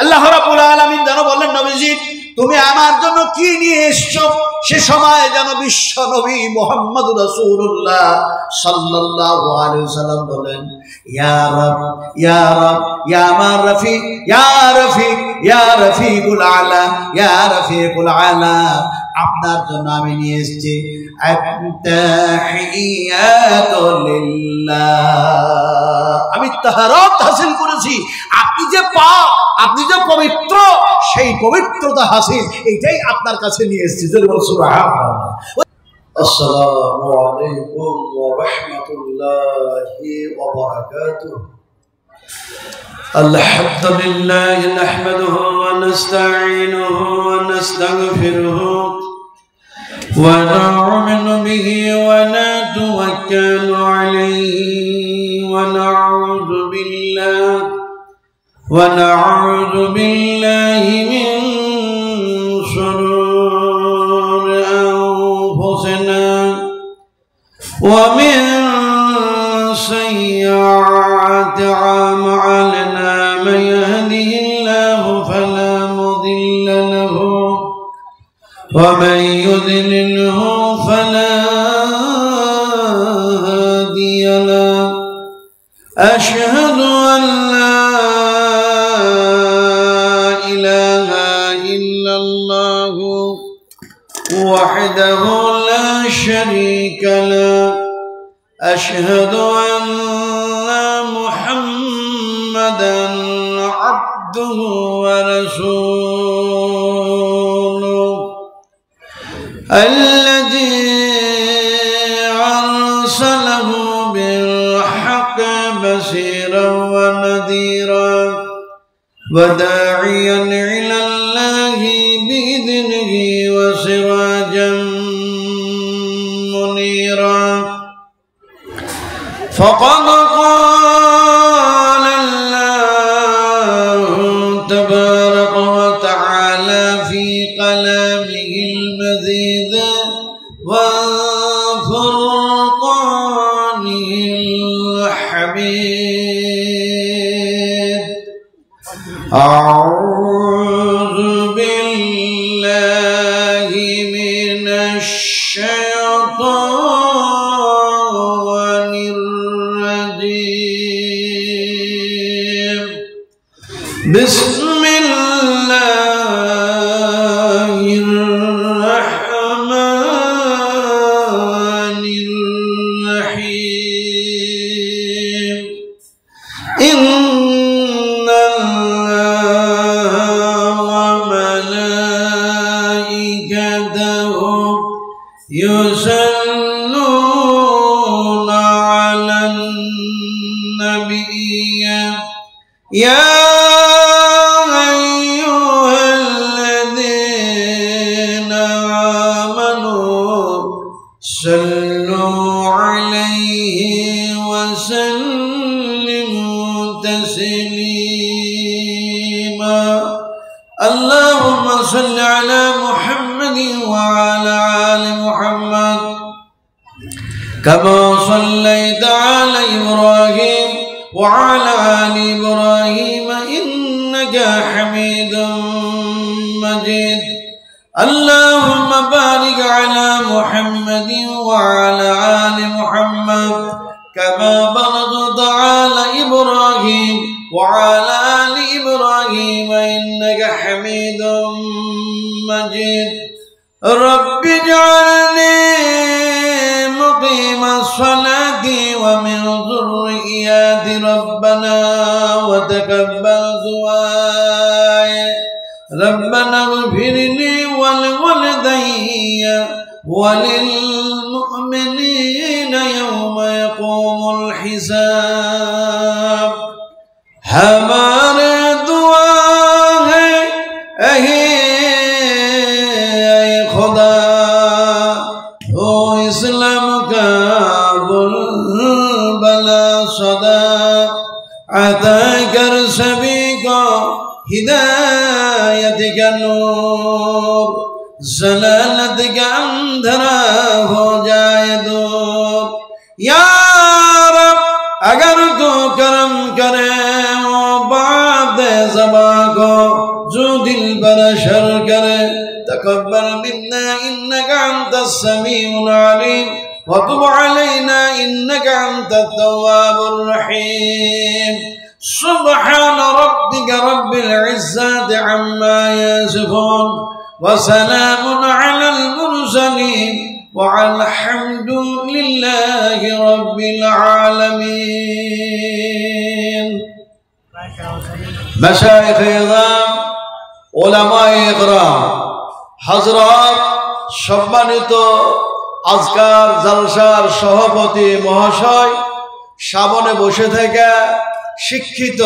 আল্লাহ রাব্বুল আলামিন যেন বললেন, নবীজি তুমি আমার জন্য কি নিয়ে এসছো? সে সময় যেন বিশ্ব নবী মুহাম্মদুর রাসূলুল্লাহ সাল্লাল্লাহু আলাইহি ওয়াসাল্লাম বলেন, ইয়া রাব ইয়া রাব ইয়া আমার রফিক ইয়া রফিক ইয়া রফিকুল আলা ইয়া রফিকুল আলা, আপনার জন্য আমি নিয়ে এসেছি আত-তাহিয়াতু লিল্লাহ। আমি তাহারাত হাসিল করেছি, আপনি যে পাক, আপনি যে পবিত্র, সেই পবিত্রতা হাসিল এটাই আপনার কাছে নিয়ে এসেছি। সুবহানাল্লাহ। আসসালামু আলাইকুম ওয়া রাহমাতুল্লাহি ওয়া বারাকাতুহু। আলহামদুলিল্লাহ নাহমাদুহু ওয়া নাস্তাঈনুহু ওয়া নাস্তাগফিরুহু ওয়া নু'মিনু বিহি ওয়া নাতাওয়াক্কালু আলাইহি ওয়া না'উযু বিল্লাহি মিন শুরুরি আনফুসিনা ওয়া মিন sayyi'ati a'malina, man yahdihillahu fala mudilla lahu wa man yudlilhu fala hadiya lahu. Ashhadu an la ilaha illallah wahdahu la sharika lahu. أشهد أن محمدًا عبده ورسوله الذي أرسله بالحق بشيرا ونذيرا وداعيا إلى الله بإذنه وسراجا منيرا. فقد قال الله تبارك وتعالى في كلامه المجيد وفرقانه الحميد. أعوذ بالله من الشيطان بسم الله الرحمن الرحيم. إن الله وملائكته يصلون على النبي يا صلوا عليه وسلموا تسليما. اللهم صل على محمد وعلى آل محمد كما صليت على إبراهيم وعلى آل إبراهيم إنك حميد مجيد. اللهم بارك على محمد وعلى آل محمد كما باركت على إبراهيم وعلى آل إبراهيم إنك حميد مجيد. رب اجعلني مقيم الصلاة ومن ذريتي ربنا وتقبل دعائي. ربنا اغفر لي ولوالدي وللمؤمنين يوم يقوم الحساب. हमारे दुआ है अहे खुदा ओ इस्लाम का बुलबुला सदा अता कर सभी को हिदायत का नूर, ज़लालत का अंधेरा हो जाए दूर। या रब अगर तू करम करे वो बात ज़बा को जो दिल पर असर करे तकब्बल मिन्ना इन्नका अंतस समीउल अलीम व तुब अलैना इन्नका अंतत तव्वाबुर रहीम सुब्हान रब्बिका रब्बिल इज्जति अम्मा यसिफून व सलामुन अलल मुरसलीन والحمد لله رب العالمين مشايخ إعظام علماء إكرام حضرات সম্মানিত আজকার জলসার সভাপতি মহাশয়, সামনে বসে থাকা শিক্ষিত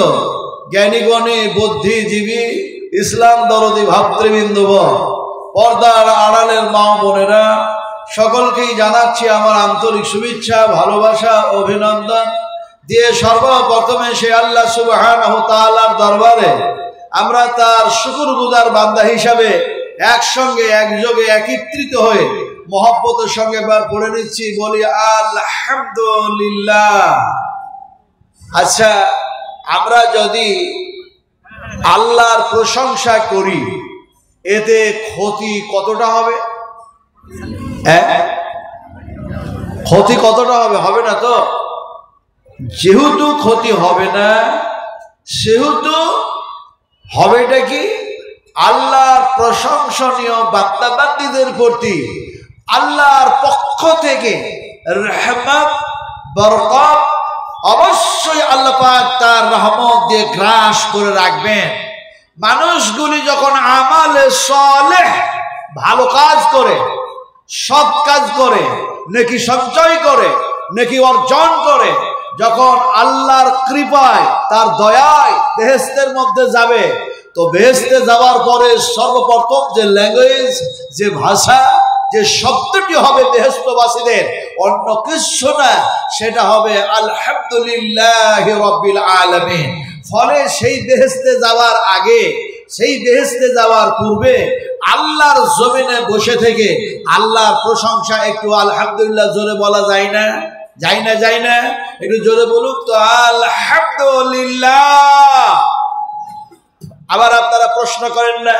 জ্ঞানীগণী বুদ্ধিজীবী ইসলাম দরদি ভাতৃবৃন্দ, পর্দার আড়ালের মা বোনেরা, সকলকেই জানাচ্ছি আমার আন্তরিক শুভেচ্ছা, ভালোবাসা, অভিনন্দন দিয়ে সর্বপ্রথমে সে আল্লাহ সুবহানাহু ওয়া তাআলার দরবারে আমরা তার শুকরগুজার বান্দা হিসাবে একসঙ্গে একযোগে একত্রিত হয়ে মহব্বতের সঙ্গে বার পড়ে নিচ্ছি, বলি আলহামদুলিল্লাহ। আচ্ছা, আমরা যদি আল্লাহর প্রশংসা করি এতে ক্ষতি কতটা হবে? ক্ষতি কতটা হবে? হবে না তো? যেহেতু ক্ষতি হবে না, সেহেতু হবেটা কি? আল্লাহর প্রশংসনীয় বান্দাবান্দীদের প্রতি আল্লাহর পক্ষ থেকে রহমত, বরকত অবশ্যই আল্লাহ পাক তার রহমত দিয়ে গ্রাস করে রাখবেন। মানুষগুলি যখন আমালে সালেহ ভালো কাজ করে, সৎ কাজ করে, নেকি সঞ্চয় করে, নেকি অর্জন করে, যখন আল্লাহর কৃপায় তার দয়ায় বেহেশতের মধ্যে যাবে, তো বেহেশতে যাওয়ার পরে সর্বপ্রথম যে ল্যাঙ্গুয়েজ, যে ভাষা, যে শব্দটি হবে বেহেশতবাসীদের, অন্য কিছু না, সেটা হবে আলহামদুলিল্লাহি রাব্বিল আলামিন। ফলে সেই বেহেশতে যাওয়ার আগে, সেই বেহেশতে যাওয়ার পূর্বে আল্লাহর জমিনে বসে থেকে আল্লাহর প্রশংসা একটু আলহামদুলিল্লাহ জোরে বলা যায় না? যায় না? যায় না? একটু জোরে বলুক তো আলহামদুলিল্লাহ। আবার আপনারা প্রশ্ন করেন না,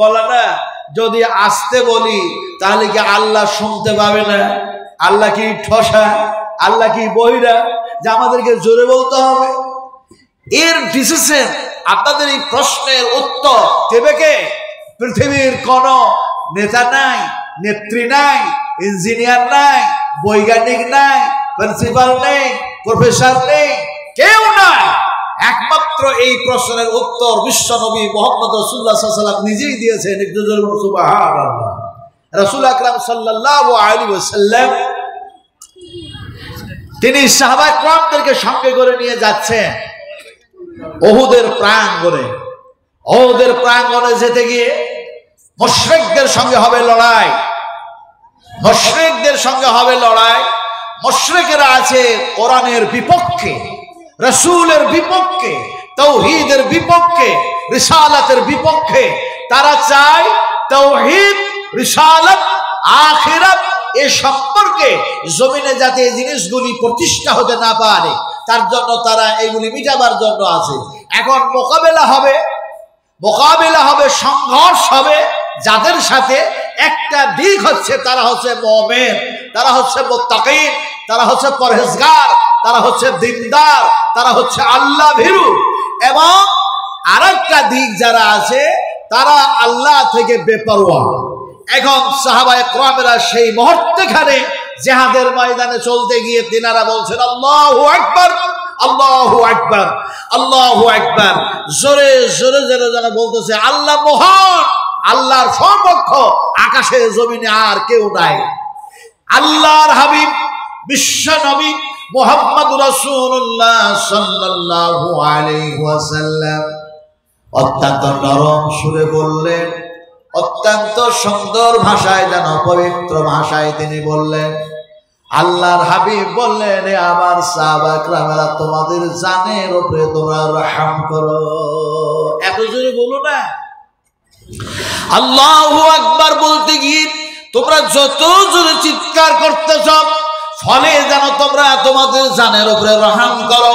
বলে না যদি আসতে বলি তাহলে কি আল্লাহ শুনতে পাবে না? আল্লাহ কি ঠসা? আল্লাহ কি বহিরা যে আমাদেরকে জোরে বলতে হবে? এর ডিসিশন, আপনাদের এই প্রশ্নের উত্তর দেবে কে? পৃথিবীর কোন নেতা নাই, নেত্রী নাই, ইঞ্জিনিয়ার নাই, বৈজ্ঞানিক নাই, প্রিন্সিপাল নেই, প্রফেসর নেই, কেউ নাই। একমাত্র এই প্রশ্নের উত্তর বিশ্ব নবী মুহাম্মদ রাসূলুল্লাহ সাল্লাল্লাহু আলাইহি ওয়াসাল্লাম নিজেই দিয়েছেন। সুবহানাল্লাহ। রাসূল আকরাম সাল্লাল্লাহু আলাইহি ওয়াসাল্লাম তিনি সাহাবায়ে কেরামদেরকে সঙ্গে করে নিয়ে যাচ্ছেন উহুদের প্রাঙ্গণে। উহুদের প্রাঙ্গণে যেতে গিয়ে মুশরিকদের সঙ্গে হবে লড়াই, মুশরিকদের সঙ্গে হবে লড়াই। মুশরিকেরা আছে কোরআনের বিপক্ষে, রাসূলের বিপক্ষে, তাওহীদের বিপক্ষে, রিসালাতের বিপক্ষে। তারা চায় তাওহীদ, রিসালাত, আখিরাত এ সম্পর্কে জমিনে যাতে এই জিনিসগুলি প্রতিষ্ঠা হতে না পারে, তার জন্য তারা এগুলি মিটাবার জন্য আছে। এখন মোকাবেলা হবে, সংঘর্ষ হবে যাদের সাথে। একটা দিক হচ্ছে তারা হচ্ছে মুমিন, তারা হচ্ছে মুত্তাকিন, তারা হচ্ছে পরহেজগার, তারা হচ্ছে দিনদার, তারা হচ্ছে আল্লাহ ভীরু। এবং আরেকটা দিক যারা আছে তারা আল্লাহ থেকে বেপরোয়া। এখন সাহাবায়ে কেরামেরা সেই মুহূর্তেখানে জিহাদের ময়দানে চলতে গিয়ে তিনারা বলছেন আল্লাহু আকবার, আল্লাহু আকবার, আল্লাহু আকবার। জোরে জোরে যেন বলতেছে আল্লাহ মহান, আল্লাহর সমকক্ষ আকাশে জমিনে আর কেউ নাই। আল্লাহর হাবিব বিশ্ব নবী মুহাম্মদ রাসূলুল্লাহ সাল্লাল্লাহু আলাইহি ওয়াসাল্লাম অত্যন্ত নরম সুরে বললেন, অত্যন্ত সুন্দর ভাষায়, যেন পবিত্র ভাষায় তিনি বললেন। আল্লাহর হাবিব বললেন, আমার সাহাবা কেরামেরা তোমাদের জানের উপরে তোমরা রহম করো। এত জোরে বলো না। আল্লাহু আকবার বলতে গিয়ে তোমরা যত জোরে চিৎকার করতেছ, ফলে যেন তোমরা তোমাদের জানের উপরে রহম করো।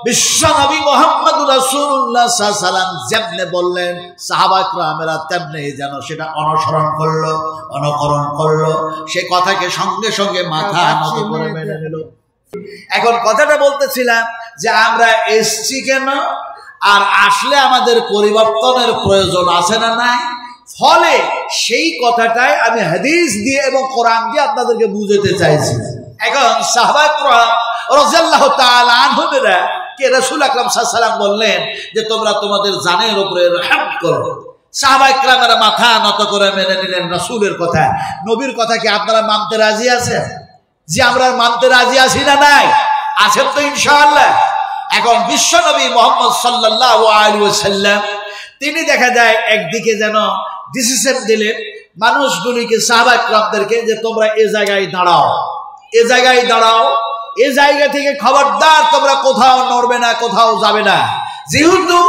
বিশ্ব নবী মুহাম্মদুর রাসূলুল্লাহ সাল্লাল্লাহু আলাইহি ওয়াসাল্লাম যেমনে বললেন সাহাবা কিরামেরা তেমনি যেন সেটা অনুসরণ করলো, অনুকরণ করলো, সে কথাকে সঙ্গে সঙ্গে মাথা নত করে মেনে নিল। এখন কথাটা বলতেছিলাম যে আমরা এসছি কেন, আর আসলে আমাদের পরিবর্তনের প্রয়োজন আছে না নাই। ফলে সেই কথাটাই আমি হাদিস দিয়ে এবং কোরআন দিয়ে আপনাদেরকে বুঝাতে চাইছি। এখন সাহাবায়ে কেরাম রাদিয়াল্লাহু তাআলা আনহুরা কে রাসূল আকরাম সাল্লাল্লাহু আলাইহি ওয়াসাল্লাম বললেন যে তোমরা তোমাদের জানের উপরে রহম করো। সাহাবায়ে কেরামেরা মাথা নত করে মেনে নিলেন রাসূলের কথা। নবীর কথা কি আপনারা মানতে রাজি আছেন? যে আমরা মানতে রাজি আছি না নাই? আছেন তো ইনশাআল্লাহ। এখন বিশ্ব নবী মুহাম্মদ সাল্লাল্লাহু আলাইহি ওয়াসাল্লাম তিনি দেখা যায় একদিকে যেন ডিসিশন দিলেন মানুষগুলিকে, সাহাবায়ে কেরামদেরকে, যে তোমরা এই জায়গায় দাঁড়াও, এ জায়গায় দাঁড়াও, এ জায়গা থেকে খবরদার তোমরা কোথাও নড়বে না, কোথাও যাবে না। যেহেতু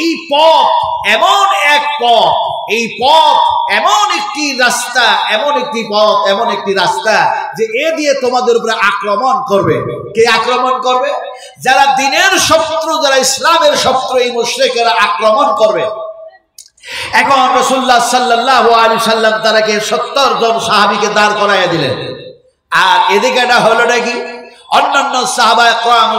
এই পথ এমন এক পথ, এই পথ এমন একটি রাস্তা, এমন একটি পথ, এমন একটি রাস্তা যে এ দিয়ে তোমাদের উপরে আক্রমণ করবে। কে আক্রমণ করবে? যারা দ্বীনের শত্রু, যারা ইসলামের শত্রু, এই মুশরিকেরা আক্রমণ করবে। এখন রাসূলুল্লাহ সাল্লাল্লাহু আলাইহি সাল্লাম তারাকে 70 জন সাহাবীকে দাঁড় করাইয়া দিলেন। আর এদিকে এটা হলো নাকি অন্যান্য সাহাবায়ে কেরাম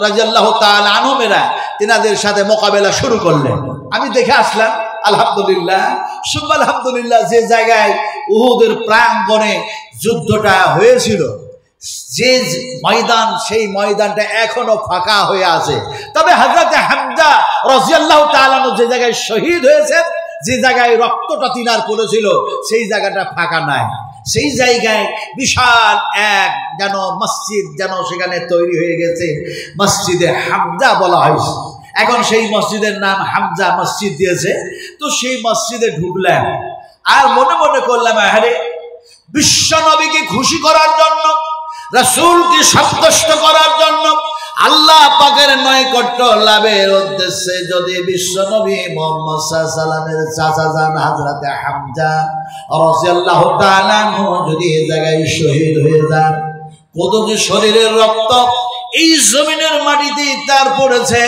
রাদিয়াল্লাহু তাআলা আনহুমেরা তিনাদের সাথে মোকাবেলা শুরু করলেন। আমি দেখে আসলাম আলহামদুলিল্লাহ, সুবহান আলহামদুলিল্লাহ, যে জায়গায় উহুদের প্রাঙ্গণে যুদ্ধটা হয়েছিল, যে ময়দান, সেই ময়দানটা এখনো ফাঁকা হয়ে আছে। তবে হযরত হামজা রাদিয়াল্লাহু তাআলা যে জায়গায় শহীদ হয়েছেন, যে জায়গায় রক্তটা তিনার পড়েছিল, সেই জায়গাটা ফাঁকা নাই। সেই জায়গায় বিশাল এক যেন মসজিদ যেন সেখানে তৈরি হয়ে গেছে, মসজিদে হামজা বলা হয়েছে। এখন সেই মসজিদের নাম হামজা মসজিদ দিয়েছে। তো সেই মসজিদে ঢুকলাম আর মনে মনে করলাম, আরে বিশ্ব নবীকে খুশি করার জন্য, রাসূলকে সন্তুষ্ট করার জন্য, আল্লাহ পাকের নৈকট্য লাভের উদ্দেশ্যে যদি বিশ্ব নবী মুহাম্মদ সাল্লাল্লাহু আলাইহি ওয়াসাল্লামের চাচা যান হযরত হামজা রাদিয়াল্লাহু তাআলা আনহু যদি এই জায়গায় শহীদ হয়ে যান, কত যে শরীরের রক্ত এই জমিনের মাটিতে তার পড়েছে,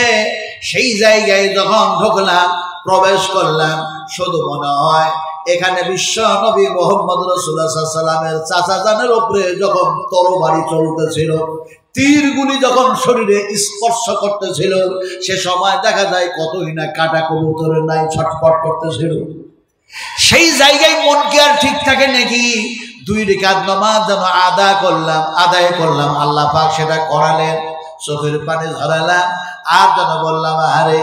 সেই জায়গায় যখন ঢুকলাম, প্রবেশ করলাম, শুধু মনে হয় এখানে বিশ্ব নবী মুহাম্মদ রাসূলুল্লাহ সাল্লাল্লাহু আলাইহি ওয়াসাল্লামের চাচা জানের উপরে যখন তরবারি চলতেছিল, তীরগুলি যখন শরীরে স্পর্শ করতেছিল, সে সময় দেখা যায় কতই না কাটা কবুতরের নাই ছটফট করতেছিল। সেই জায়গায় মন কি আর ঠিক থাকে নাকি? 2 রাকাত নামাজ যেন আদায় করলাম, আল্লাহ পাক সেটা করালেন, চোখের পানি ঝরালাম। আর যেন বললাম, আরে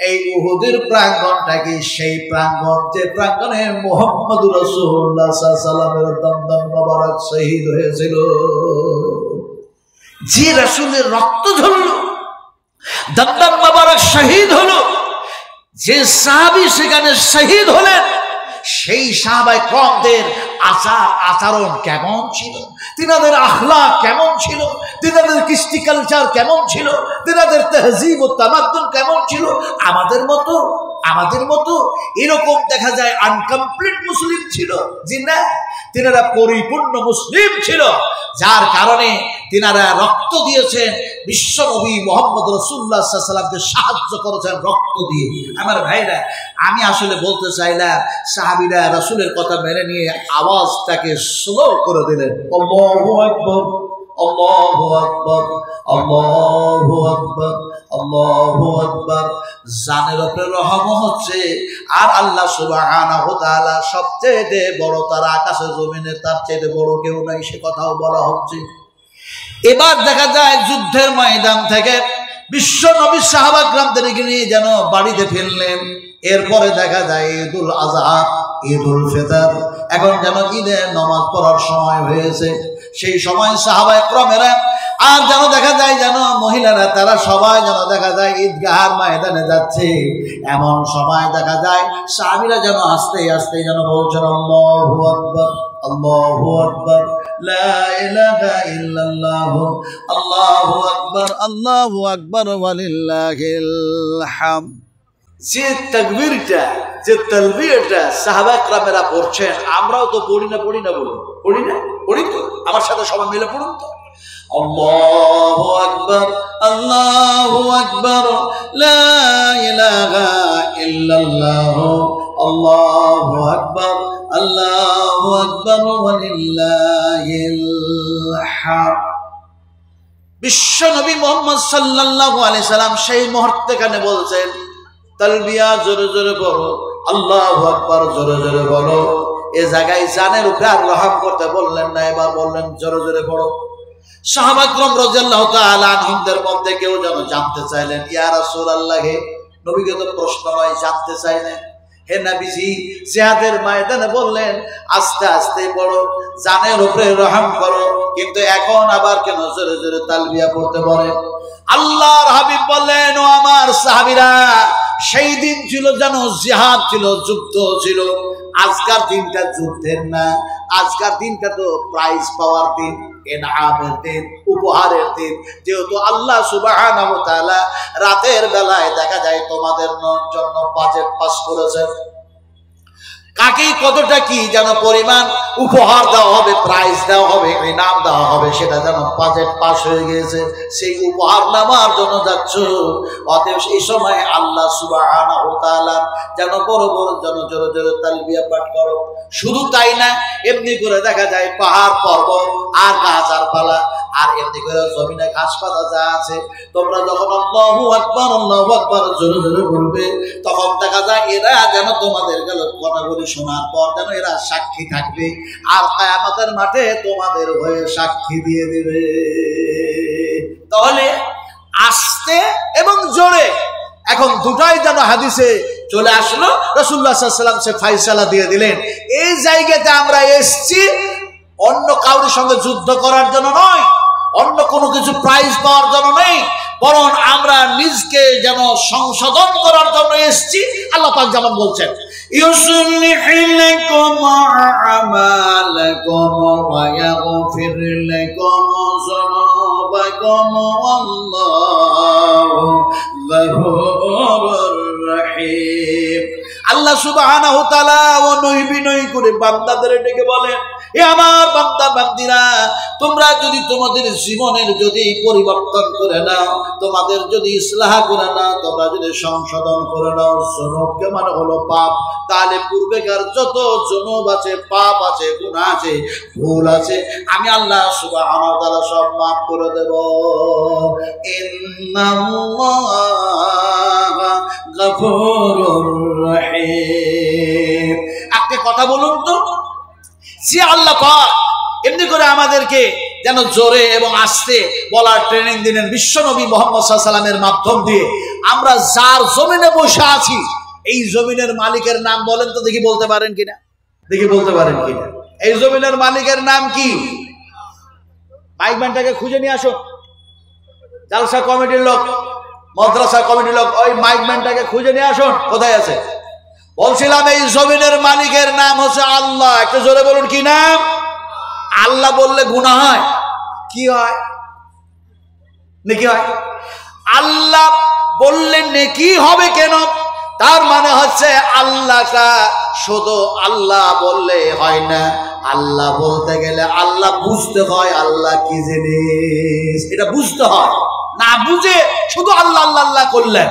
এই উহুদের প্রাঙ্গণটা কি সেই প্রাঙ্গণ যে প্রাঙ্গণে মুহাম্মদুর রাসূলুল্লাহ সাল্লাল্লাহু আলাইহি ওয়াসাল্লামের দমদম মোবারক শহীদ হয়েছিল, যে রাসূলের রক্ত ঝরলো, দমদম মোবারক শহীদ হলো, যে সাহাবী সেখানে শহীদ হলেন, সেই সাহাবায়ে কেরামদের আচরণ কেমন ছিল, তিনাদের আখলাক কেমন ছিল, তিনাদের কৃষ্টি কালচার কেমন ছিল, তিনাদের তাহজিব ও তামাদ্দুন কেমন ছিল। আমাদের মতো এরকম দেখা যায় আনকমপ্লিট মুসলিম ছিল জি না, তিনারা পরিপূর্ণ মুসলিম ছিল, যার কারণে তিনারা রক্ত দিয়েছেন, বিশ্ব নবী মুহাম্মদ রাসূলুল্লাহ সাল্লাল্লাহু আলাইহি ওয়াসাল্লামকে সাহায্য করেছেন রক্ত দিয়ে। আমার ভাইরা, আমি আসলে বলতে চাইলাম, সাহাবীরা রাসূলের কথা মেনে নিয়ে আওয়াজটাকে স্লো করে দিলেন, আল্লাহু আকবার, আল্লাহু আকবার, আল্লাহু আকবার, আল্লাহু আকবার। জানের উপরে রহম হচ্ছে, আর আল্লাহ সুবহানাহু ওয়া তাআলা সবচেয়ে বড়, তার আকাশে জমিনে তার চেয়ে বড় কেউ নাই, সে কথাও বলা হচ্ছে। এবার দেখা যায় যুদ্ধের ময়দান থেকে বিশ্ব নবী সাহাবা কেরামদেরকে নিয়ে যেন বাড়িতে ফিরলেন। এরপরে দেখা যায় ঈদুল আযহা, ঈদুল ফিতর, এখন যেন ঈদের নামাজ পড়ার সময় হয়েছে। সেই সময় সাহাবায়ে কেরামেরা আর যেন দেখা যায় যেন মহিলারা তারা সবাই যেন দেখা যায় ঈদগাহের ময়দানে যাচ্ছে। এমন সময় দেখা যায় সাহাবীরা যেন আস্তে আস্তে যেন বলছেন, আল্লাহু আকবার, আল্লাহু আকবার, লা ইলাহা ইল্লাল্লাহ, আল্লাহু আকবার, আল্লাহু আকবার, ওয়ালিল্লাহিল হামদ। যে তাকবীরটা, যে তালবিয়াটা সাহাবায়ে কেরামেরা পড়ছেন, আমরাও তো পড়ি না বলুন, পড়ি তো, আমার সাথে সবাই মিলে পড়ুন তো। আল্লাহু আকবার, আল্লাহু আকবার, লা ইলাহা ইল্লাল্লাহ, আল্লাহু আকবার, আল্লাহু আকবার, ওয়ালিল্লাহিল হামদ। বিশ্ব নবী মুহাম্মদ সাল্লাল্লাহু আলাইহি সাল্লাম সেই মুহূর্তে কানে বলছেন, তালবিয়া জোরে জোরে বলো, আল্লাহু আকবার জোরে জোরে বলো। এ জায়গায় জানের উপরে আর রহম করতে বললেন না, এবার বললেন জোরে জোরে পড়ো। সাহাবা کرام রাদিয়াল্লাহু তাআলা আনহুমদের মধ্যে কেউ যেন জানতে চাইলেন, ইয়া রাসূলুল্লাহ, নবীকে তো প্রশ্ন নয়, জানতে চাইলেন, হে নবীজি জিহাদের ময়দানে বললেন আস্তে আস্তে পড়ো, জানের উপরে রহম করো, কিন্তু এখন আবার কেন জোরে জোরে তালবিয়া পড়তে বলেন? আল্লাহর হাবিব বললেন, ও আমার সাহাবীরা, সেই দিন ছিল যেন জিহাদ ছিল, যুদ্ধ ছিল। আজকার দিনটা যুদ্ধের না, আজকার দিনটা তো প্রাইজ পাওয়ার দিন, ইনামের দিন, উপহারের দিন। যেহেতু আল্লাহ সুবহানাহু ওয়া তাআলা রাতের বেলায় দেখা যায় তোমাদের জন্য বাজেট পাস করেছেন, কাকে কতটা কি যেন পরিমাণ উপহার দেওয়া হবে, প্রাইজ দেওয়া হবে, ইনাম দেওয়া হবে, সেটা যেন বাজেট পাস হয়ে গিয়েছে, সেই উপহার নেওয়ার জন্য যাচ্ছ। অতএব এই সময় আল্লাহ সুবহানাহু ওয়া তাআলা যেন বড় বড় যেন জোরে জোরে তালবিয়া পাঠ করো। শুধু তাই না, এমনি করে দেখা যায় পাহাড় পর্বত আর গাছ আর পালা আর এমনি করে জমিনে ঘাস পাতা যা আছে, তোমরা যখন আল্লাহু আকবার আল্লাহু আকবার জোরে জোরে বলবে, তখন দেখা যায় এরা যেন তোমাদের গেল কথাগুলি শোনার পর যেন এরা সাক্ষী থাকবে, আর কিয়ামতের মাঠে তোমাদের হয়ে সাক্ষী দিয়ে দিবে। তাহলে আস্তে এবং জোরে, এখন দুটাই যেন হাদিসে চলে আসলো। রাসূলুল্লাহ সাল্লাল্লাহু আলাইহি ওয়াসাল্লাম সে ফয়সালা দিয়ে দিলেন। এই জায়গাতে আমরা এসেছি অন্য কারোর সঙ্গে যুদ্ধ করার জন্য নয়, অন্য কোনো কিছু প্রাইজ পাওয়ার জন্য নেই, বরং আমরা নিজকে যেন সংশোধন করার জন্য এসেছি। আল্লাহ পাক যেমন বলছেন, ইউসলিহু লাকুম আমালাকুম ওয়া ইয়াগফির লাকুম যুনুবাকুম ওয়াল্লাহু গফুরুর রহিম। আল্লাহ সুবহানাহু ওয়া তাআলা অনুই বিনয় করে বান্দাদের ডেকে বলেন, এ আমার বান্দা বান্দিরা, তোমরা যদি তোমাদের জীবনের যদি পরিবর্তন করে নাও, তোমাদের যদি ইসলাহ করে নাও, তোমরা যদি সংশোধন করে নাও, জুনুবকে মানে হলো পাপ, তাহলে পূর্বেকার যত জুনুব আছে, পাপ আছে, গুনাহ আছে, ভুল আছে, আমি আল্লাহ সুবহানাহু ওয়া তাআলা সব মাফ করে দেব। ইন্নাল্লাহা গফুরুর রহিম। একটা কথা বলুন তো, যে আল্লাহ পাক এমনি করে আমাদেরকে যেন জোরে এবং আস্তে বলার ট্রেনিং দিলেন বিশ্ব নবী মুহাম্মদ সাল্লাল্লাহু আলাইহি ওয়াসাল্লামের মাধ্যম দিয়ে, আমরা যার জমিনে বসে আছি, এই জমিনের মালিকের নাম বলেন তো দেখি, বলতে পারেন কিনা, দেখি বলতে পারেন কিনা? এই জমিনের মালিকের নাম কি? মাইকম্যানটাকে খুঁজে নিয়ে আসো, জালসা কমিটির লোক, মাদ্রাসা কমিটির লোক, ওই মাইকম্যানটাকে খুঁজে নিয়ে আসুন, কোথায় আছে? বলছিলাম এই জমিনের মালিকের নাম হচ্ছে আল্লাহ। একটু জোরে বলুন, কি নাম? আল্লাহ বললে গুনাহ হয়? কি হয়? নেকি হয়? আল্লাহ বললে নেকি হবে কেন? তার মানে হচ্ছে আল্লাহটা শুধু আল্লাহ বললে হয় না, আল্লাহ বলতে গেলে আল্লাহ বুঝতে হয় আল্লাহ কি জিনিস, এটা বুঝতে হয়। না বুঝে শুধু আল্লাহ আল্লাহ আল্লাহ করলেন,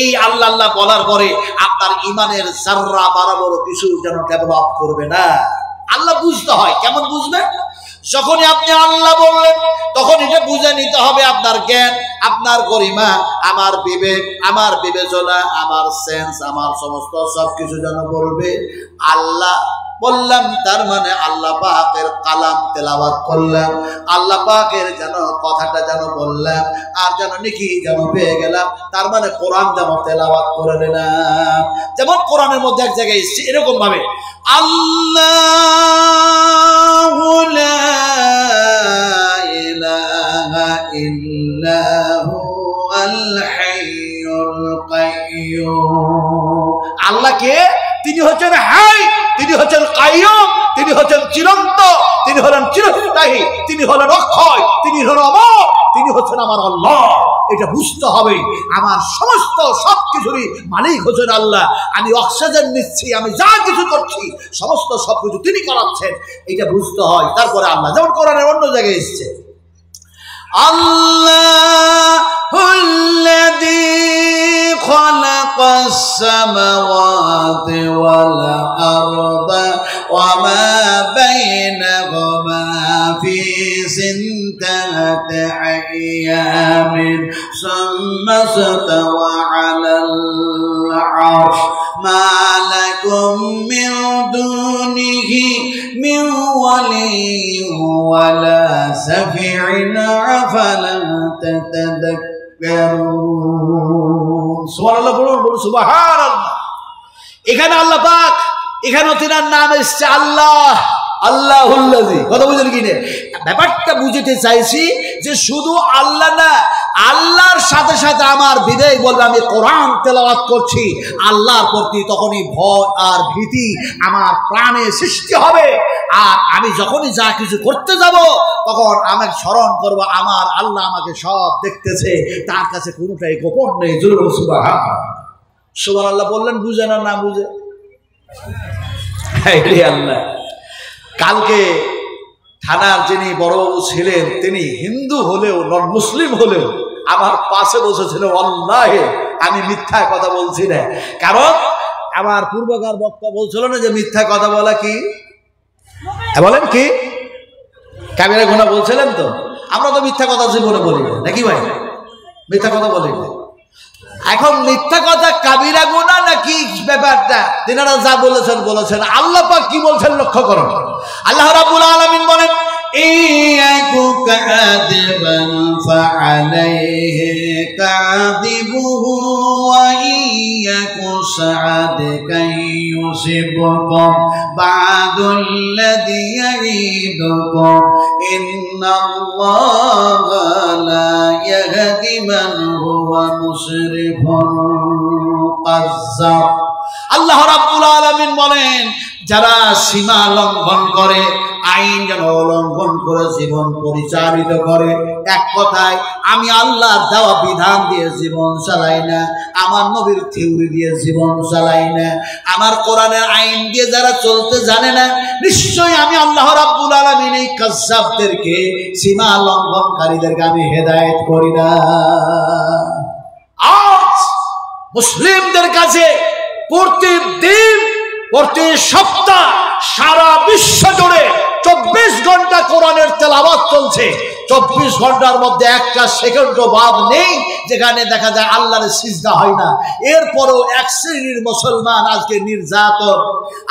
এই আল্লাহ আল্লাহ বলার পরে আপনার ইমানের জাররা বরাবর কিছু যেন ডেভেলপ করবে না। আল্লাহ বুঝতে হয়। কেমন বুঝবেন? যখনই আপনি আল্লাহ বললেন, তখন এটা বুঝে নিতে হবে আপনার জ্ঞান, আপনার গরিমা, আমার বিবেক, আমার বিবেচনা, আমার সেন্স, আমার সমস্ত সবকিছু যেন বলবে আল্লাহ বললাম, তার মানে আল্লাহ পাকের কালাম তেলাওয়াত করলাম, আল্লাহ পাকের যেন কথাটা যেন বললাম, আর যেন নেকি যেন পেয়ে গেলাম, তার মানে কোরআন যেন তেলাওয়াত করে নিলাম। যেমন কোরআনের মধ্যে এক জায়গায় এসেছে এরকম ভাবে, আল্লাহু লা ইলাহা ইল্লাহু আল হাইয়ুল কাইয়্যুম। আল্লাহ কে? তিনি হচ্ছেন হাই, তিনি হচ্ছেন কাইয়ুম, তিনি হচ্ছেন চিরন্ত, তিনি হলেন চিরস্থায়ী, তিনি হলেন অক্ষয়, তিনি হলেন অমর, তিনি হচ্ছেন আমার আল্লাহ। এটা বুঝতে হবে আমার সমস্ত সবকিছুরই মালিক হচ্ছেন আল্লাহ। আমি অক্সিজেন নিচ্ছি, আমি যা কিছু করছি সমস্ত সবকিছু তিনি করাচ্ছেন, এটা বুঝতে হয়। তারপরে আল্লাহ, যেমন কোরআনের অন্য জায়গায় এসেছে, আল্লাহুল্লাযী খালাকাস সামাওয়াতি ওয়াল আরদা ওয়া মা বাইনাহুমা ফি সিত্তাতি আইয়ামিন সুম্মা ইসতাওয়া আলাল আরশ মা লাকুম মিন দুনিহি মিন ওয়ালিয়্যিন ওয়ালা শাফি'in আফালা তাতাযাক্কারুন। সুবহানাল্লাহ, বলুন সুবহানাল্লাহ। এখানে আল্লাহ পাক, এখানেও তিনার নাম এসছে আল্লাহ, আল্লাহুল্লাযী। কথা বুঝলেন কি না? ব্যাপারটা বুঝতে চাইছি যে শুধু আল্লাহ না, আল্লাহর সাথে সাথে আমার বিদায় বলবে আমি কোরআন তেলাওয়াত করছি, আল্লাহর প্রতি তখনই ভয় আর ভীতি আমার প্রাণে সৃষ্টি হবে। আর আমি যখনই যা কিছু করতে যাব তখন আমাকে স্মরণ করব আমার আল্লাহ আমাকে সব দেখতেছে, তার কাছে কোনোটাই গোপন নেই। সুবহানাল্লাহ বললেন, বুঝে না না বুঝে? আল্লাহ, কালকে থানার যিনি বড়বাবু ছিলেন তিনি হিন্দু হলেও নন মুসলিম হলেও আমার পাশে বসেছিল। আল্লাহে আমি মিথ্যা কথা বলছি না, কারণ আমার পূর্বকার বক্তা বলছিল না যে মিথ্যা কথা বলা কি, বলেন কি কাবিরা গুনাহ বলছিলেন তো। আমরা তো মিথ্যা কথা জীবনে বলি না, নাকি ভাই? মিথ্যা কথা বলি না। এখন মিথ্যা কথা কাবিরা গুনাহ নাকি ব্যাপারটা তিনারা যা বলেছেন বলেছেন। আল্লাহ পাক কি বলছেন লক্ষ্য করুন। আল্লাহ রাব্বুল আলামিন বলেন, ইয়াকু কাযিবান ফাআলাইহি কাযিবুহু ওয়া ইয়াকু সাদিকান ইউসিবুকুম বা'দুল্লাযী ইয়াঈদুকুম ইন্নাল্লাহা লা ইয়াহদি মান হুয়া মুসরিফুন কাযযাব। আল্লাহ রাব্বুল আলামিন বলেন, যারা সীমা লঙ্ঘন করে, আইন যেন লঙ্ঘন করে জীবন পরিচালিত করে, এক কথায় আমি আল্লাহর দেওয়া বিধান দিয়ে জীবন চালাই না, আমার নবীর থিওরি দিয়ে জীবন চালাই না, আমার কোরআনের আইন দিয়ে যারা চলতে জানে না, নিশ্চয়ই আমি আল্লাহ রাব্বুল আলামিন এই কাযযাবদেরকে, সীমা লঙ্ঘনকারীদেরকে আমি হেদায়েত করি না। আজ মুসলিমদের কাছে প্রতিদিন, প্রতি সপ্তাহ, সারা বিশ্ব জুড়ে 24 ঘন্টা কোরআনের তেলাওয়াত চলছে। 24 ঘন্টার মধ্যে একটা সেকেন্ডও বাদ নেই যেখানে দেখা যায় আল্লাহর সিজদা হয় না। এরপরও এক শ্রেণীর মুসলমান আজকে নির্যাতন,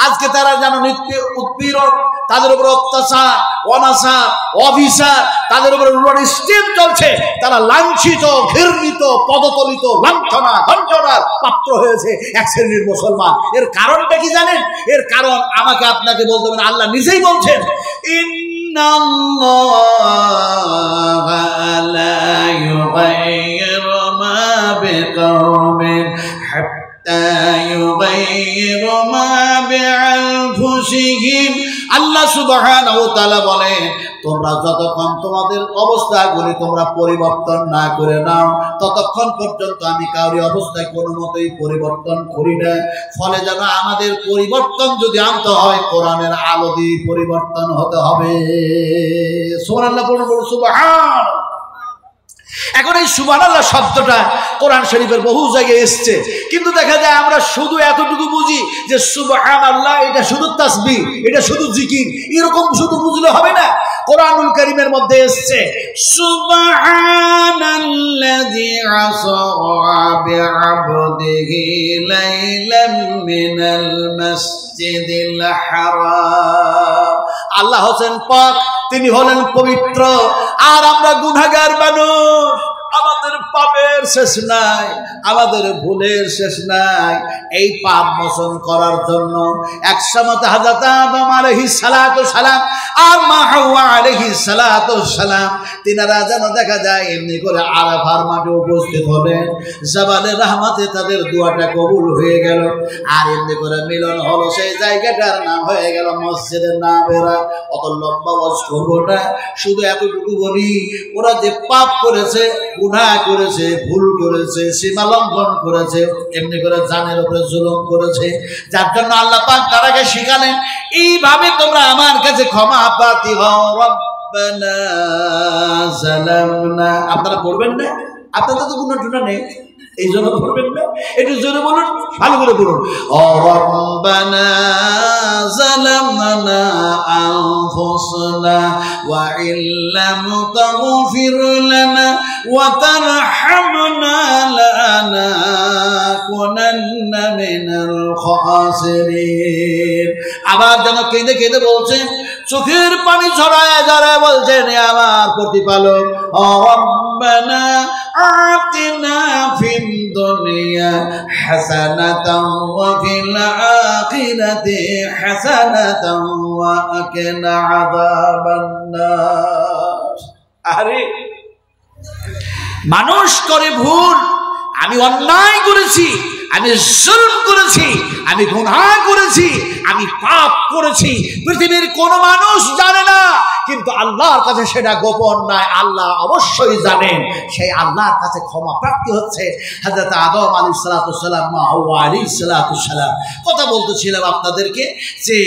আজকে তারা যেন নিত্য উৎপীড়ন, তাদের উপর অত্যাচার, অনাচার, অভিচার, তাদের উপর স্টিম চলছে। তারা লাঞ্ছিত, ঘৃণিত, পদতলিত, লাঞ্ছনা, গঞ্জনার পাত্র হয়েছে এক শ্রেণীর মুসলমান। এর কারণটা কি জানেন? এর কারণ আমাকে আপনাকে বলতে হবে না, আল্লাহ নিজেই বলছেন, ইন্নাল্লাহা লা ইউগাইয়িরু মা বিকাওমিন হাত্তা ইউগাইয়িরু মা বিআনফুসিহিম। আল্লাহ সুবহানাহু ওয়া তাআলা বলেন, তোমরা যতক্ষণ তোমাদের অবস্থাগুলি তোমরা পরিবর্তন না করে নাও, ততক্ষণ পর্যন্ত আমি কারোর অবস্থায় কোনো মতেই পরিবর্তন করি না। ফলে যেন আমাদের পরিবর্তন যদি আনতে হয়, কোরআনের আলো দিয়ে পরিবর্তন হতে হবে। সুবহানাল্লাহ, সুবহান। এখন এই সুবহানাল্লাহ শব্দটা কোরআন শরীফের বহু জায়গায় এসছে, কিন্তু দেখা যায় আমরা শুধু এতটুকু বুঝি যে সুবহানাল্লাহ এটা শুধু তাসবিহ, এটা শুধু জিকির, এরকম শুধু বুঝলে হবে না। কোরআনুল কারীমের মধ্যে এসছে সুবহানাল্লাযী আসরা বিআবদিহি লাইলাম মিনাল মাসজিদিল হারাম। আল্লাহ হোসেন পাক, তিনি হলেন পবিত্র, আর আমরা গুনাহগার মানুষ। আমাদের পাপের শেষ নাই, আমাদের ভুলের শেষ নাই। এই পাপ মোচন করার জন্য একসময় হযরত আদম আলাইহিস সালাতু সালাম আর মা হাওয়া আলাইহিস সালাতু সালাম তিনারা যেন দেখা যায় এমনি করে আরাফার মাঠে উপস্থিত হলেন। জাবালে রহমতে তাদের দোয়াটা কবুল হয়ে গেল, আর এমনি করে মিলন হলো। সেই জায়গাটার নাম হয়ে গেল মসজিদের নামেরা। অত লম্বা ওয়াজ করব না, শুধু এতটুকু বলি, ওরা যে পাপ করেছে, গুনাহ করেছে, ভুল করেছে, সীমা লঙ্ঘন করেছে, এমনি করে জানের উপরে জুলুম করেছে, যার জন্য আল্লাহ পাক তারাকে শিখালেন, এইভাবে তোমরা আমার কাছে ক্ষমা প্রার্থী হও। রব্বানা যালামনা। আপনারা পড়বেন না? আপনাদের তো কোনো টুনা নেই, এই জন্য পড়বেন না। একটু জোরে বলুন, ভালো করে বলুন। ও রব্বানা যালামনা আনফুসানা ওয়া ইল্লাম তাগফির লানা ওয়া তারহামনা লানাকুনান্না মিনাল খাসিরিন। আবার যেন কেঁদে কেঁদে বলছেন, চোখের পানি ঝরায় ঝরায় বলছেন, আমার প্রতিপালক, ও রব্বানা আতিনা ফিদ দুনিয়া হাসানাতাও ওয়া ফিল আখিরাতি হাসানাতাও ওয়া কিনা আযাবান নার। আরে মানুষ করে ভুল, আমি অন্যায় করেছি, আমি জুলম করেছি, আমি গুনাহ করেছি, আমি পাপ করেছি, পৃথিবীর কোন মানুষ জানে না, কিন্তু আল্লাহর কাছে সেটা গোপন নয়, আল্লাহ অবশ্যই জানেন। সেই আল্লাহর কাছে ক্ষমা প্রাপ্তি হচ্ছে হযরত আদম আলাইহিস সালাতু সালাম, মা হাওয়া আলাইহিস সালাতু সালাম। কথা বলতেছিলাম আপনাদেরকে যে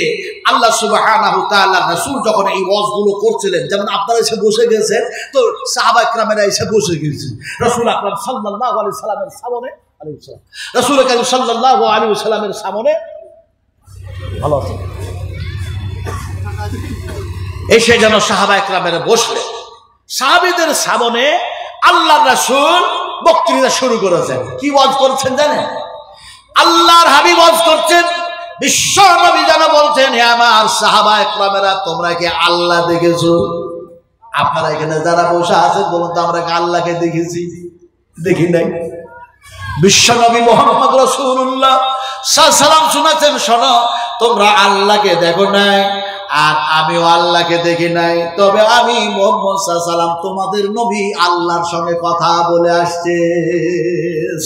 আল্লাহ সুবহানাহু ওয়া তাআলা রাসূল যখন এই ওয়াজগুলো করছিলেন, যেমন আপনারা এসে বসে গেছেন, তো সাহাবা কিরামেরা এসে বসে গেছেন রাসূল আকরাম সাল্লাল্লাহু আলাইহি সাল্লামের সামনে, রাসূল কারীম সাল্লাল্লাহু আলাইহি ওয়াসাল্লামের সামনে ভালো আছে এসে যেন সাহাবা একরামেরা বসলেন। সাহাবীদের সামনে আল্লাহর রাসূল বক্তৃতা শুরু করেছেন। কি ওয়াজ করছেন জানেন? আল্লাহর হাবিব ওয়াজ করছেন, বিশ্ব নবী যেন বলছেন, হে আমার সাহাবা একরামেরা, তোমরা কি আল্লাহ দেখেছো? আপনারা এখানে যারা বসে আছেন বলুন তো, আমরা কি আল্লাহকে দেখেছি? দেখি নাই। বিশ্বনবী মুহাম্মদ রাসূলুল্লাহ সাল্লাল্লাহু আলাইহি ওয়াসাল্লাম শোনাচ্ছেন, শোনো, তোমরা আল্লাহকে দেখো নাই আর আমিও আল্লাহকে দেখি নাই, তবে আমি মুহাম্মদ সাল্লাল্লাহু আলাইহি ওয়াসাল্লাম তোমাদের নবী আল্লাহর সঙ্গে কথা বলে আসছে।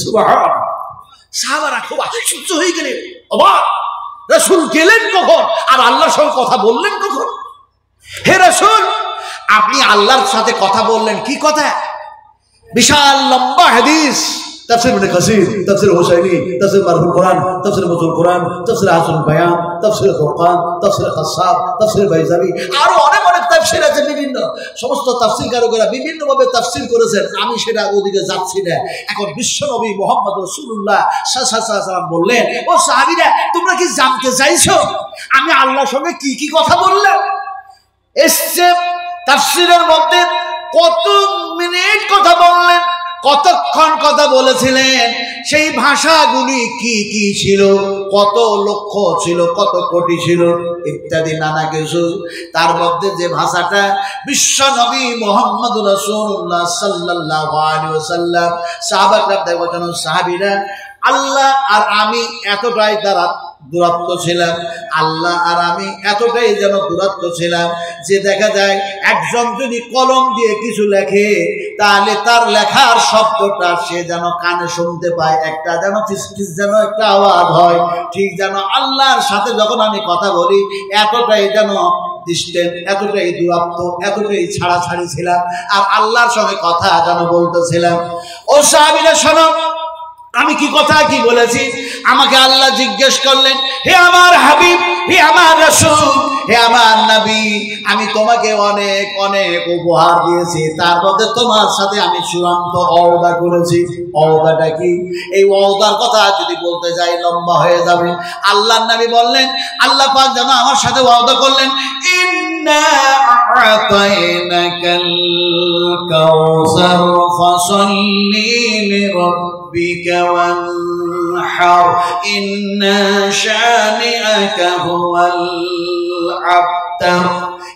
সুবহানাল্লাহ। সাহাবারা খুব আশ্চর্য হয়ে গেলেন, অবাক, রাসূল গেলেন কখন আর আল্লাহর সঙ্গে কথা বললেন কখন? হে রাসূল, আপনি আল্লাহর সাথে কথা বললেন, কি কথা? বিশাল লম্বা হাদিস, তাফসীর ইবনে কাসির, তাফসীর হুসাইনি, তাফসীর মারফুল কোরআন, তাফসীর মুতুল কোরআন, তাফসীর হাসানুল বায়ান, তাফসীর ফুরকান, তাফসীর কাসাব, তাফসীর বাইজাবি, আরো অনেক অনেক তাফসীর আছে বিভিন্ন। সমস্ত তাফসীরকারকেরা বিভিন্ন ভাবে তাফসীর করেছেন, আমি সেটা ওদিকে যাচ্ছি না। এখন বিশ্বনবী মুহাম্মদ রাসূলুল্লাহ সাল্লাল্লাহু আলাইহি ওয়াসাল্লাম বললেন, ও সাহাবীরা, তোমরা কি জানতে চাইছো আমি আল্লাহর সঙ্গে কি কি কথা বললাম? এসছে তাফসীরের মধ্যে কত মিনিট কথা বললেন, কতক্ষণ কথা বলেছিলেন, সেই ভাষাগুলি কি কি ছিল, কত লক্ষ ছিল, কত কোটি ছিল, ইত্যাদি নানা কিছু। তার মধ্যে যে ভাষাটা বিশ্ব নবী মুহাম্মদ রাসূলুল্লাহ সাল্লাল্লাহু আলাইহি ওয়াসাল্লাম, সাহাবারা দেখেন, সাহাবীরা, আল্লাহ আর আমি এতটাই তারা দূরত্ব ছিলাম, আল্লাহ আর আমি এতটাই যেন দূরত্ব ছিলাম যে দেখা যায় একজন যদি কলম দিয়ে কিছু লেখে, তাহলে তার লেখার শব্দটা সে যেন কানে শুনতে পায়, একটা যেন ফিসফিস যেন একটা আওয়াজ হয়, ঠিক যেন আল্লাহর সাথে যখন আমি কথা বলি এতটাই যেন ডিস্টেন্স, এতটাই দূরত্ব, এতটাই ছাড়াছাড়ি ছিলাম, আর আল্লাহর সঙ্গে কথা যেন বলতেছিলাম। ও সাহাবীরা শোনো, আমি কি কথা কি বলেছি? আমাকে আল্লাহ জিজ্ঞেস করলেন, হে আমার হাবিব, হে আমার রাসূল, হে আমার নবী, আমি তোমাকে অনেক অনেক উপহার দিয়েছি, তার মধ্যে তোমার সাথে আমি চূড়ান্ত ওয়াদা করেছি। ওয়াদাটা কি? এই ওয়াদার কথা যদি বলতে যাই লম্বা হয়ে যাবে। আল্লাহর নবী বললেন, আল্লাহ পাক যেন আমার সাথে ওয়াদা করলেন, ইন্না আ'তাইনাকাল কাউসার ফাসাল্লি লিরাব্বিকা ওয়ানহার ইন্না শানিআকা হুয়াল আবতার।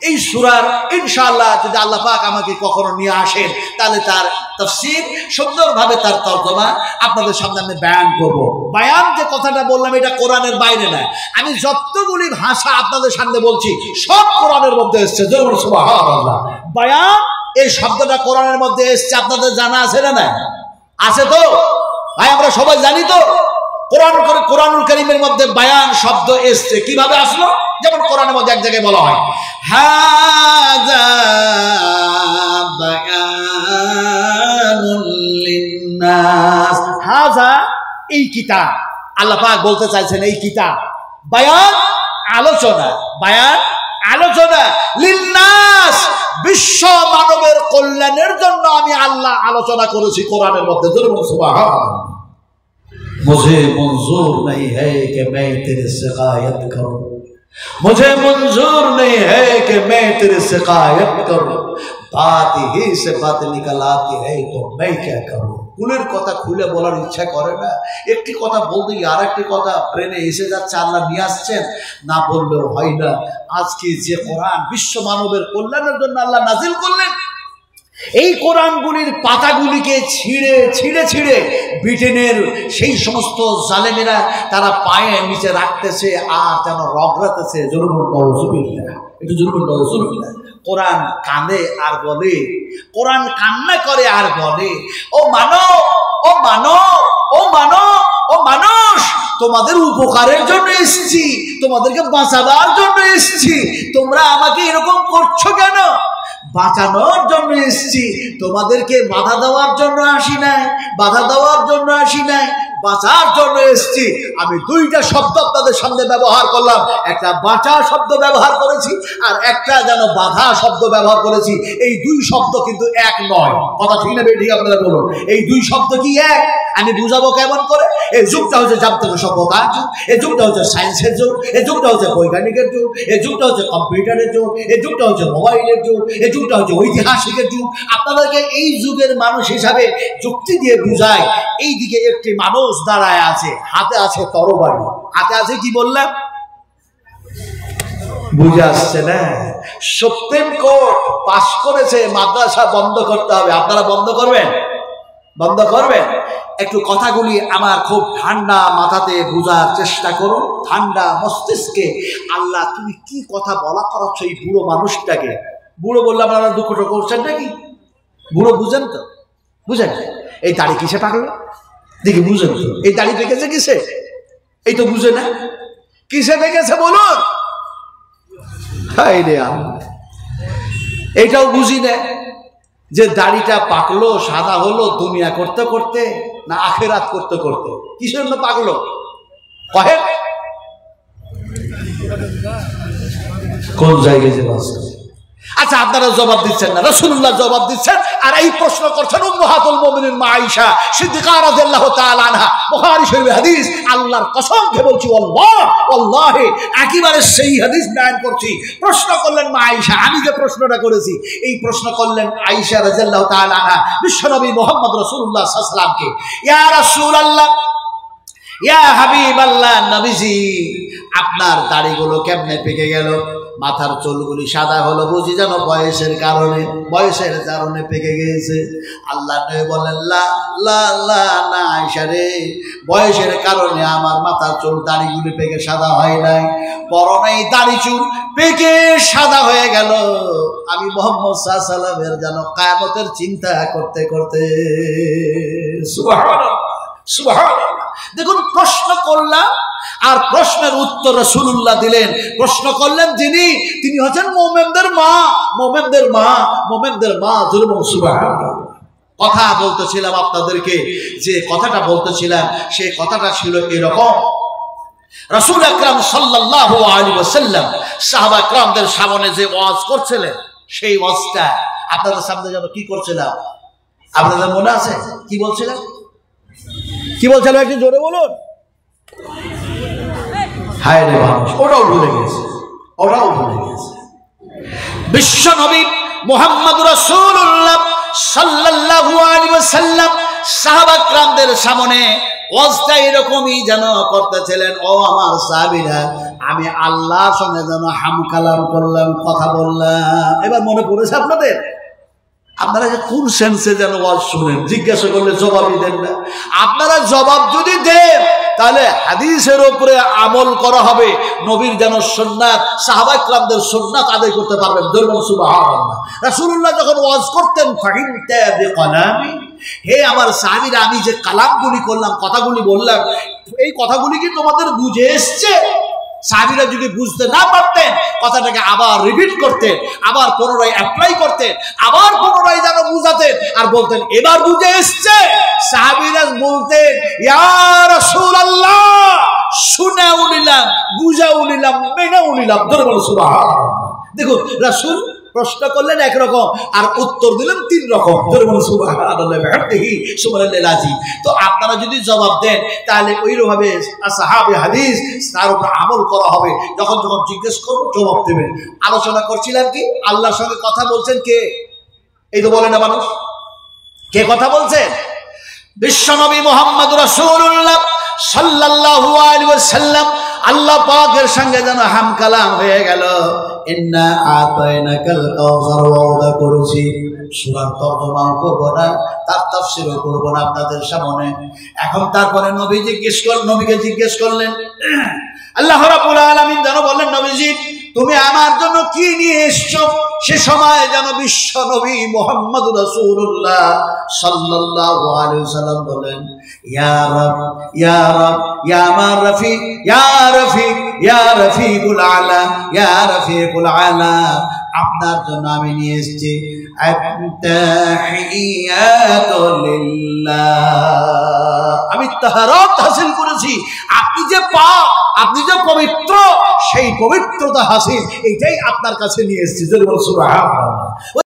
এই সূরার ইনশাআল্লাহ যদি আল্লাহ পাক আমাকে কখনো নিয়ে আসেন, তাহলে তার তাফসীর সুন্দরভাবে, তার তরজমা আপনাদের সামনে আমি বয়ান করব। বয়ান যে কথাটা বললাম এটা কোরআনের বাইরে না, আমি যতগুলি ভাষা আপনাদের সামনে বলছি সব কোরআনের মধ্যে এসেছে। জোরে সুবহানাল্লাহ। বয়ান এই শব্দটা কোরআনের মধ্যে এসেছে, আপনাদের জানা আছে না? না আছে তো ভাই, আমরা সবাই জানি তো। কোরআনুল কারীমের মধ্যে বায়ান শব্দ এসছে, কিভাবে আসলো? যেমন কোরআনের মধ্যে এক জায়গায় বলা হয়, হাযা বায়ানুল লিন্নাস। হাযা এই কিতাব, আল্লাহ পাক বলতে চাইছেন এই কিতাব, বায়ান আলোচনা, বায়ান আলোচনা, লিন্নাস বিশ্ব মানবের কল্যাণের জন্য আমি আল্লাহ আলোচনা করেছি কোরআনের মধ্যে। সুবহানাল্লাহ। मुझे मंजूर नहीं है कि मैं तेरे शिकायत करूं, मुझे मंजूर नहीं है कि मैं तेरे शिकायत करूं, बात ही से बात निकल आती है तो मैं क्या करूं। কুলের কথা খুলে বলার ইচ্ছা করে না, একটি কথা বলতে গিয়ে আর একটি কথা ব্রেনে এসে যাচ্ছে, আল্লাহ নিয়ে আসছেন, না বললেও হয় না। আজকে যে কোরআন বিশ্ব মানবের কল্যাণের জন্য আল্লাহ নাজিল করলেন, এই কোরআনগুলির পাতাগুলিকে ছিঁড়ে ছিঁড়ে ছিঁড়ে ব্রিটেনের সেই সমস্ত জালেমেরা তারা পায়ে নিচে রাখতেছে আর যেন রগড়াতেছে। জরুর নওজুবিল্লাহ, একটু জরুর নওজুবিল্লাহ। কোরআন কাঁদে আর বলে, কোরআন কান্না করে আর বলে, ও মানব, ও মানব, ও মানব, ও মানুষ, তোমাদের উপকারের জন্য এসেছি, তোমাদেরকে বাঁচাবার জন্য এসেছি, তোমরা আমাকে এরকম করছো কেন? বাঁচানোর জন্য এসেছি, তোমাদেরকে বাধা দেওয়ার জন্য আসি নাই, বাধা দেওয়ার জন্য আসি নাই, বাঁচার জন্য এসেছি। আমি দুইটা শব্দ আপনাদের সামনে ব্যবহার করলাম, একটা বাঁচা শব্দ ব্যবহার করেছি আর একটা যেন বাধা শব্দ ব্যবহার করেছি। এই দুই শব্দ কিন্তু এক নয়, কথা ঠিক না ঠিক আপনারা বলুন, এই দুই শব্দ কি এক? আমি বুঝাবো কেমন করে? এই যুগটা হচ্ছে যান্ত্রিক সভ্যতার যুগ, এই যুগটা হচ্ছে সায়েন্সের যুগ, এই যুগটা হচ্ছে বৈজ্ঞানিকের যুগ, এই যুগটা হচ্ছে কম্পিউটারের যুগ, এই যুগটা হচ্ছে মোবাইলের যুগ, এই যুগটা হচ্ছে ঐতিহাসিকের যুগ। আপনাদেরকে এই যুগের মানুষ হিসাবে যুক্তি দিয়ে বুঝায়। এই দিকে একটি মানুষ দাঁড়ায় আছে, হাতে আছে তরবারি, হাতে আছে কি বললাম? বুঝে আসছে না? সুপ্রিম কোর্ট পাশ করেছে মাদ্রাসা বন্ধ করতে হবে। আপনারা বন্ধ করবেন? বন্ধ করবেন? একটু কথাগুলি আমার খুব ঠান্ডা মাথাতে বোঝার চেষ্টা করুন, ঠান্ডা মস্তিষ্কে। আল্লাহ তুমি কি কথা বলা করাচ্ছ এই বুড়ো মানুষটাকে? বুড়ো বললাম আপনারা দুঃখটা করছেন নাকি? বুড়ো বুঝেন তো? বুঝেন? এই দাড়ি কিসে পাকলো দেখি, বুঝেন তো? এই দাড়ি পেকেছে কিসে? এই তো বুঝে না কিসে পেকেছে বলুন। এটাও বুঝি না যে দাড়িটা পাকলো, সাদা হলো দুনিয়া করতে করতে না আখেরাত করতে করতে? কিসের জন্য পাকলো কহে? কোন জায়গায় যে বাস? আচ্ছা, আপনারা জবাব দিচ্ছেন না, রাসূলুল্লাহ জবাব দিচ্ছেন। আর এই প্রশ্ন করছেন উম্মাহাতুল মুমিনিন মা আয়েশা সিদ্দিকা রাদিয়াল্লাহু তাআলা আনহা। বুখারী শরীফের হাদিস, আল্লাহর কসম খেয়ে বলছি, আল্লাহি একেবারে সেই হাদিস বয়ান করছি। প্রশ্ন করলেন মা আয়েশা, আমি যে প্রশ্নটা করেছি এই প্রশ্ন করলেন আয়েশা রাদিয়াল্লাহু তাআলা আনহা বিশ্বনবী মুহাম্মদ রাসূলুল্লাহ সাল্লাল্লাহু আলাইহি ওয়াসাল্লামকে, ইয়া রাসূলুল্লাহ, ইয়া হাবিবাল্লাহ, নবীজি আপনার দাড়িগুলো কেমনে পেকে গেল? মাথার চুলগুলি সাদা হলো, বুঝি যেন বয়সের কারণে, বয়সের কারণে পেকে গিয়েছে। আল্লাহ নবী বলেন, লা লা লা না আয়েশা রে, বয়সের কারণে আমার মাথার চুল দাড়িগুলি পেকে সাদা হয় নাই, বরং এই দাড়ি চুল পেকে সাদা হয়ে গেল আমি মুহাম্মদ সাল্লাল্লাহু আলাইহি ওয়াসাল্লামের যেন কিয়ামতের চিন্তা করতে করতে। সুবহানাল্লাহ, সুবহানাল্লাহ। দেখুন, প্রশ্ন করলাম আর প্রশ্নের উত্তর রাসূলুল্লাহ দিলেন। প্রশ্ন করলেন তিনি হচ্ছেন মুমিনদের মা, মুমিনদের মা, মুমিনদের মা। সুবহানাল্লাহ। কথা বলতেছিলাম আপনাদেরকে, যে কথাটা বলতেছিলাম সেই কথাটা ছিল এরকম, রাসূল আকরাম সাল্লাল্লাহু আলাইহি ওয়াসাল্লাম সাহাবা کرامদের সামনে যে ওয়াজ করছিলেন, সেই ওয়াজটা আপনাদের সামনে যেন কি করছিলাম আপনাদের মনে আছে? কি বলছিলেন? কি বলছিলাম একটু জোরে বলুন। হায় রে মানুষ, ওটাও ভুলে গেছে, ওটাও ভুলে গেছে। বিশ্ব নবী মুহাম্মদ রাসূলুল্লাহ সাল্লাল্লাহু আলাইহি ওয়াসাল্লাম সাহাবা کرامদের সামনে ওয়াজটা এরকমই যেন করতেছিলেন। ও আমার সাহাবীরা, আমি আল্লাহর সঙ্গে যেন হামকালাম করলাম, কথা বললাম। এবার মনে পড়েছে আপনাদের? আপনারা যে কোন সেন্সে যেন ওয়াজ শুনেন, জিজ্ঞাসা করলে জবাবই দেন না। আপনারা জবাব যদি দেন তাহলে হাদিসের উপরে আমল করা হবে, নবীর যেন সুন্নাত, সাহাবা کرامদের সুন্নাত আদায় করতে পারবেন। সুবহানাল্লাহ। রাসূলুল্লাহ যখন ওয়াজ করতেন, ফাহিমতা বিকালামি, হে আমার সাহাবীরা, আমি যে কালামগুলি করলাম, কথাগুলি বললাম, এই কথাগুলি কি তোমাদের বুঝে এসছে? সাহাবীরা যদি বুঝতে না পারতেন, কথাটাকে আবার রিপিট করতেন, আবার পুনরায় অ্যাপ্লাই করতেন, আবার পুনরায় যেন বুঝাতেন আর বলতেন এবার বুঝে এসছে। সাহাবীরা বলতেন, ইয়া রাসূলুল্লাহ, শুনেও নিলাম, বুঝাও নিলাম, মেনেও নিলাম। সুবহানাল্লাহ। দেখুন, রাসূল প্রশ্ন করলেন একরকম আর উত্তর দিলেন তিন রকম। তো আপনারা যদি জবাব দেন তাহলে ওইভাবে সাহাবে হাদিস তার উপর আমল করা হবে। যখন যখন জিজ্ঞেস করবো জবাব দেবেন। আলোচনা করছিলেন কি আল্লাহর সঙ্গে কথা বলছেন কে? এই তো বলে না মানুষ, কে কথা বলছেন? বিশ্বনবী মুহাম্মদ রাসূলুল্লাহ সাল্লাল্লাহু আলাইহি ওয়াসাল্লাম আল্লাহ পাকের সঙ্গে যেন হামকালাম হয়ে গেল। ইন্না আতাইনাকাল কাউসার ওয়াদা করেছি। সূরার তরজমাও করব না, তার তাফসীরও করব না আপনাদের সামনে। এখন তারপরে নবীকে জিজ্ঞেস করলেন, আল্লাহ রাব্বুল আলামিন যেন বললেন, নবীজি তুমি আমার জন্য কি নিয়ে এসছো? সে সময় যেন বিশ্ব নবী মুহাম্মদ রাসূলুল্লাহ সাল্লাল্লাহু আলাইহি ওয়াসাল্লাম বলেন, ইয়া রাব ইয়া রাব ইয়া আমার রফিক ইয়া রফিক ইয়া রফিকুল আলা ইয়া রফিকুল আলা, আপনার জন্য আমি নিয়ে এসেছি আত-তাহিয়াতু লিল্লাহ। আমি তাহারাত হাসিল করেছি। আপনি যে পাক, আপনি যে পবিত্র, সেই পবিত্রতা হাসিল এইটাই আপনার কাছে নিয়ে এসেছি। সুবহানাল্লাহ।